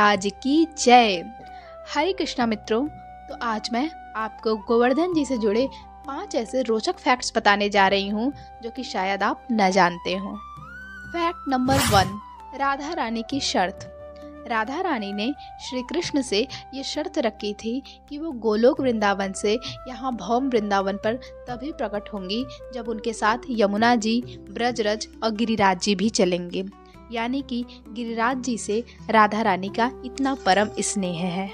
महाराज की जय। हरे कृष्णा मित्रों, तो आज मैं आपको गोवर्धन जी से जुड़े 5 ऐसे रोचक फैक्ट्स बताने जा रही हूँ जो कि शायद आप न जानते हो। फैक्ट नंबर 1, राधा रानी की शर्त। राधा रानी ने श्री कृष्ण से ये शर्त रखी थी कि वो गोलोक वृंदावन से यहाँ भौम वृंदावन पर तभी प्रकट होंगी जब उनके साथ यमुना जी, ब्रजरज और गिरिराज जी भी चलेंगे। यानी कि गिरिराज जी से राधा रानी का इतना परम स्नेह है।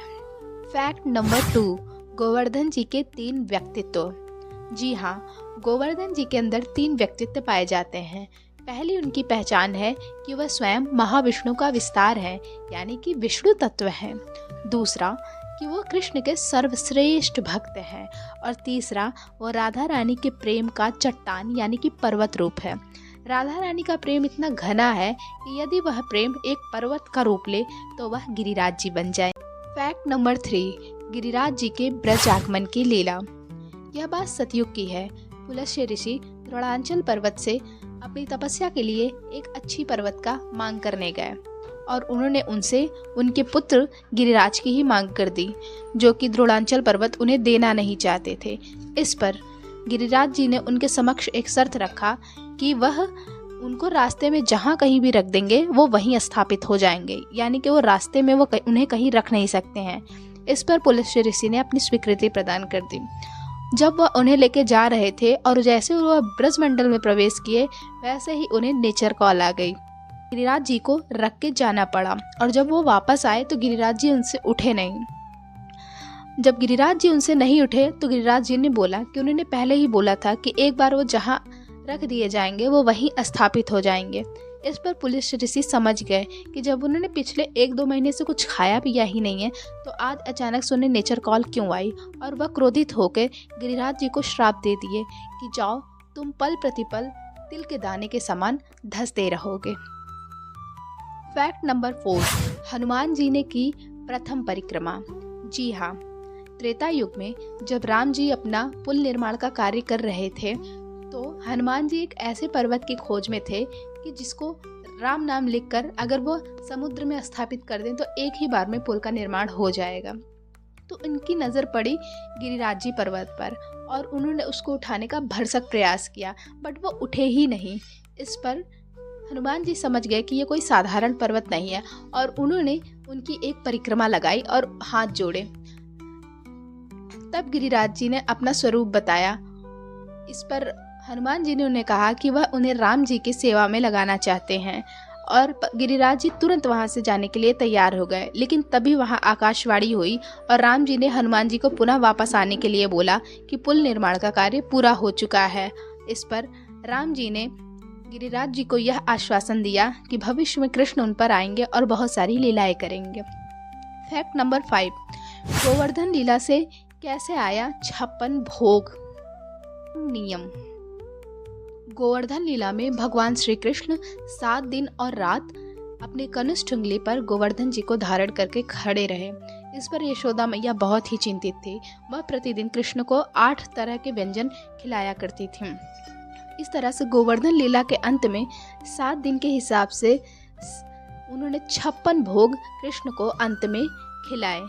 फैक्ट नंबर 2, गोवर्धन जी के 3 व्यक्तित्व। जी हाँ, गोवर्धन जी के अंदर 3 व्यक्तित्व पाए जाते हैं। पहली उनकी पहचान है कि वह स्वयं महाविष्णु का विस्तार है, यानी कि विष्णु तत्व है। दूसरा कि वो कृष्ण के सर्वश्रेष्ठ भक्त हैं। और तीसरा, वो राधा रानी के प्रेम का चट्टान यानी कि पर्वत रूप है। राधा रानी का प्रेम इतना घना है कि यदि वह प्रेम एक पर्वत का रूप ले तो वह गिरिराज जी बन जाए। फैक्ट नंबर 3, गिरिराज जी के ब्रज आगमन की लीला। यह बात सतयुग की है। पुलस्त्य ऋषि द्रोणांचल पर्वत से अपनी तपस्या के लिए एक अच्छी पर्वत का मांग करने गए और उन्होंने उनसे उनके पुत्र गिरिराज की ही मांग कर दी, जो कि द्रोणांचल पर्वत उन्हें देना नहीं चाहते थे। इस पर गिरिराज जी ने उनके समक्ष एक शर्त रखा कि वह उनको रास्ते में जहाँ कहीं भी रख देंगे वो वहीं स्थापित हो जाएंगे, यानी कि वो रास्ते में वो उन्हें कहीं रख नहीं सकते हैं। इस पर पुलस्त्य ऋषि ने अपनी स्वीकृति प्रदान कर दी। जब वह उन्हें लेके जा रहे थे और जैसे वह ब्रजमंडल में प्रवेश किए वैसे ही उन्हें नेचर कॉल आ गई। गिरिराज जी को रख के जाना पड़ा और जब वो वापस आए तो गिरिराज जी उनसे उठे नहीं। जब गिरिराज जी उनसे नहीं उठे तो गिरिराज जी ने बोला कि उन्होंने पहले ही बोला था कि एक बार वो जहाँ रख दिए जाएंगे वो वहीं स्थापित हो जाएंगे। इस पर पुलस्त्य ऋषि समझ गए कि जब उन्होंने पिछले 1-2 महीने से कुछ खाया पिया ही नहीं है तो आज अचानक से उन्हें नेचर कॉल क्यों आई, और वह क्रोधित होकर गिरिराज जी को श्राप दे दिए कि जाओ, तुम पल प्रतिपल तिल के दाने के समान धंसते रहोगे। फैक्ट नंबर 4, हनुमान जी ने की प्रथम परिक्रमा। जी हाँ, त्रेता युग में जब राम जी अपना पुल निर्माण का कार्य कर रहे थे तो हनुमान जी एक ऐसे पर्वत की खोज में थे कि जिसको राम नाम लिखकर अगर वो समुद्र में स्थापित कर दें तो एक ही बार में पुल का निर्माण हो जाएगा। तो उनकी नज़र पड़ी गिरिराज जी पर्वत पर और उन्होंने उसको उठाने का भरसक प्रयास किया, बट वो उठे ही नहीं। इस पर हनुमान जी समझ गए कि ये कोई साधारण पर्वत नहीं है और उन्होंने उनकी एक परिक्रमा लगाई और हाथ जोड़े। तब गिरिराज जी ने अपना स्वरूप बताया। इस पर हनुमान जी ने उन्हें कहा कि वह उन्हें राम जी की सेवा में लगाना चाहते हैं और गिरिराज जी तुरंत वहां से जाने के लिए तैयार हो गए। लेकिन तभी वहां आकाशवाणी हुई और राम जी ने हनुमान जी को पुनः वापस आने के लिए बोला कि पुल निर्माण का कार्य पूरा हो चुका है। इस पर राम जी ने गिरिराज जी को यह आश्वासन दिया कि भविष्य में कृष्ण उन पर आएंगे और बहुत सारी लीलाएं करेंगे। फैक्ट नंबर 5, गोवर्धन लीला से कैसे आया 56 भोग। नियम। गोवर्धन लीला में भगवान श्री कृष्ण 7 दिन और रात अपने कनिष्ठ उंगली पर गोवर्धन जी को धारण करके खड़े रहे। इस पर यशोदा मैया बहुत ही चिंतित थी। वह प्रतिदिन कृष्ण को 8 तरह के व्यंजन खिलाया करती थी। इस तरह से गोवर्धन लीला के अंत में 7 दिन के हिसाब से उन्होंने 56 भोग कृष्ण को अंत में खिलाए।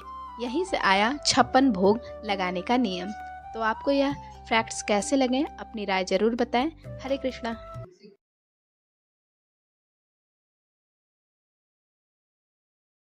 यहीं से आया 56 भोग लगाने का नियम। तो आपको यह फैक्ट्स कैसे लगे अपनी राय जरूर बताएं। हरे कृष्णा।